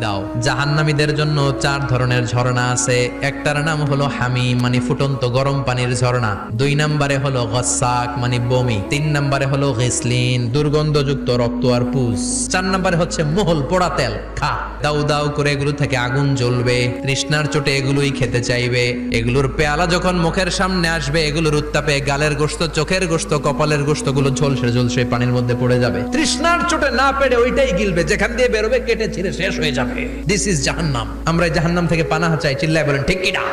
দাও। জাহান্নামীদের জন্য 4 ধরনের ঝর্ণা আছে। একটার নাম হলো হামিম মানে ফুটন্ত গরম পানির ঝর্ণা, 2 নম্বরে হলো গসাক মানে বমি, 3 নম্বরে হলো গিসলিন দুর্গন্ধযুক্ত রক্ত আর পুষ, 4 নম্বরে হচ্ছে মোহল পোড়া তেল। খা, দাউ দাউ করে এগুলো থেকে আগুন জ্বলবে, তৃষ্ণার চোটে এগুলোই খেতে চাইবে। এগুলোর পেয়ালা যখন মুখের সামনে আসবে, এগুলোর উত্তাপে গালের গোশত, চোখের গোশত, কপালের গোশত গুলো ঝলসে ঝলসে পানির মধ্যে পড়ে যাবে। তৃষ্ণার চোটে না পেরে ওইটাই গিলবে, যেখান দিয়ে বেরোবে কেটে ছিঁড়ে শেষ হয়ে যাবে। দিস ইজ জাহান্নাম। আমরা এই জাহান্নাম থেকে পানাহা চাই, চিল্লায় বলেন ঠিক কিনা?